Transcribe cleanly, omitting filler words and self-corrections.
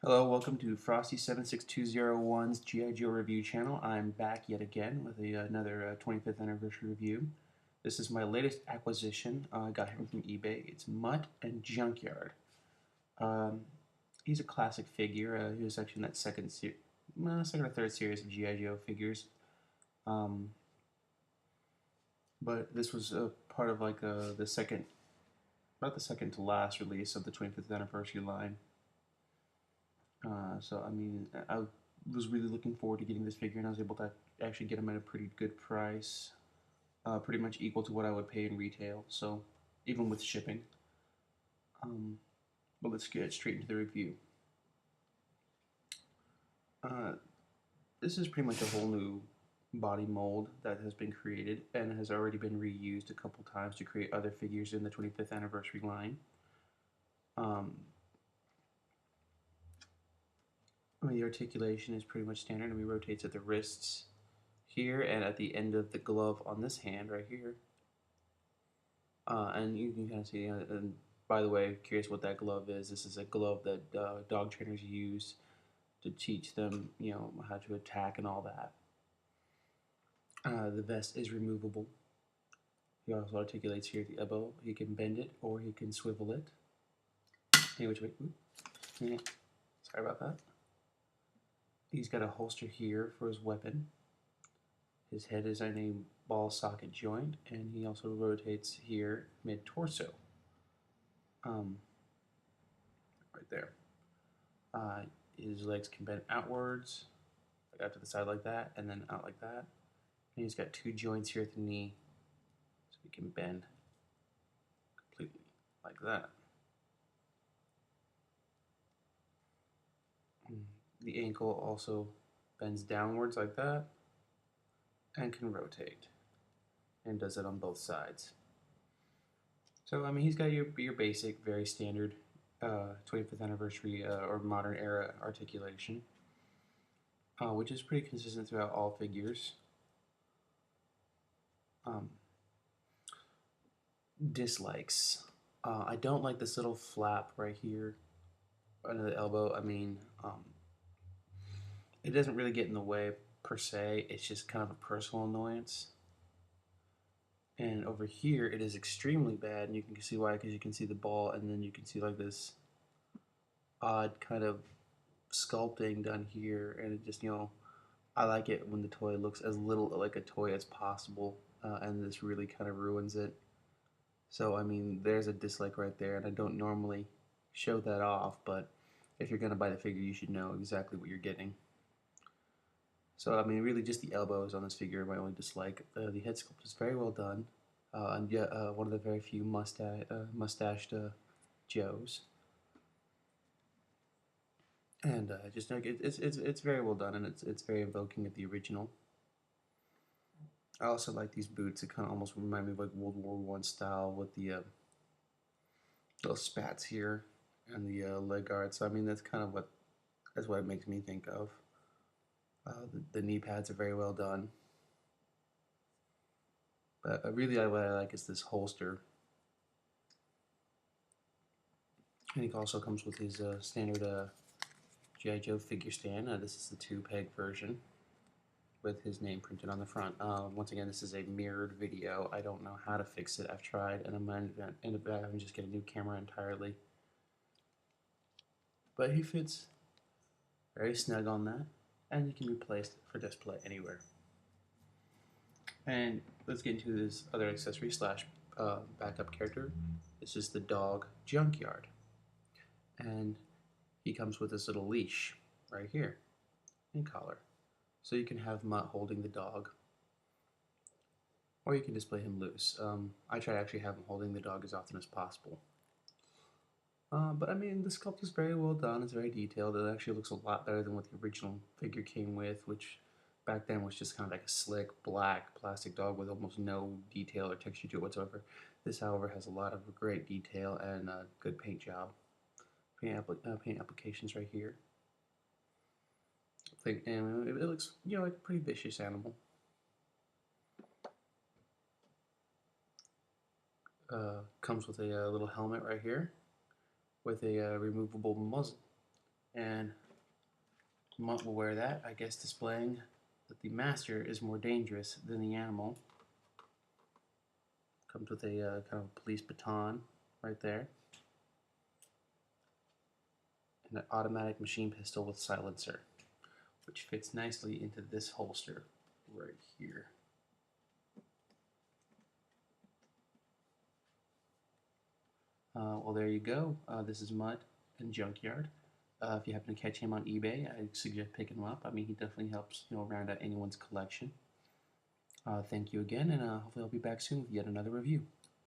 Hello, welcome to Frosty76201's G.I. Joe review channel. I'm back yet again with another 25th anniversary review. This is my latest acquisition. I got him from eBay. It's Mutt and Junkyard. Um, he's a classic figure. He was actually in that second or third series of G.I. Joe figures. But this was part of like the second, about the second to last release of the 25th anniversary line. So I mean, I was really looking forward to getting this figure, and I was able to actually get him at a pretty good price, pretty much equal to what I would pay in retail. So even with shipping. But let's get straight into the review. This is pretty much a whole new body mold that has been created and has already been reused a couple times to create other figures in the 25th anniversary line. The articulation is pretty much standard, and he rotates at the wrists here and at the end of the glove on this hand right here. And you can kind of see, and by the way, curious what that glove is. This is a glove that dog trainers use to teach them, how to attack and all that. The vest is removable. He also articulates here at the elbow. He can bend it or he can swivel it. Any which way. Yeah. Sorry about that. He's got a holster here for his weapon. His head is on a ball socket joint, and he also rotates here mid-torso. Right there. His legs can bend outwards, like out to the side like that, and then out like that. And he's got two joints here at the knee, so he can bend completely like that. The ankle also bends downwards like that and can rotate, and does it on both sides. So I mean, he's got your basic, very standard 25th anniversary or modern era articulation, which is pretty consistent throughout all figures. Dislikes. I don't like this little flap right here under the elbow. I mean, it doesn't really get in the way per se. It's just kind of a personal annoyance. And over here, it is extremely bad, and you can see why, because you can see the ball, and then you can see like this odd kind of sculpting done here, and it just, I like it when the toy looks as little like a toy as possible, and this really kind of ruins it. So, I mean, there's a dislike right there, and I don't normally show that off, but if you're going to buy the figure, you should know exactly what you're getting. So, I mean, really just the elbows on this figure are my only dislike. The head sculpt is very well done, and yet one of the very few mustached Joes. And just like it's very well done, and it's very evoking of the original. I also like these boots. It kind of almost remind me of like World War I style with the little spats here and the leg guard. So I mean that's what it makes me think of. The knee pads are very well done. But really what I like is this holster. And he also comes with his standard G.I. Joe figure stand. This is the 2-peg version with his name printed on the front. Once again, this is a mirrored video. I don't know how to fix it. I've tried, and I'm going to end up having to just get a new camera entirely. But he fits very snug on that, and he can be placed for display anywhere. And let's get into this other accessory slash backup character. This is the dog Junkyard, and he comes with this little leash right here and collar. So you can have Mutt holding the dog, or you can display him loose. I try to actually have him holding the dog as often as possible. But I mean, the sculpt is very well done. It's very detailed. It actually looks a lot better than what the original figure came with, which back then was just kind of like a slick black plastic dog with almost no detail or texture to it whatsoever. This, however, has a lot of great detail and good paint job. Paint applications right here. And it looks, like a pretty vicious animal. Comes with a little helmet right here with a removable muzzle, And Mutt will wear that, I guess, displaying that the master is more dangerous than the animal. Comes with a kind of police baton right there, and an automatic machine pistol with silencer, which fits nicely into this holster right here. Well, there you go. This is Mutt and Junkyard. If you happen to catch him on eBay, I suggest picking him up. I mean, he definitely helps, round out anyone's collection. Thank you again, and hopefully I'll be back soon with yet another review.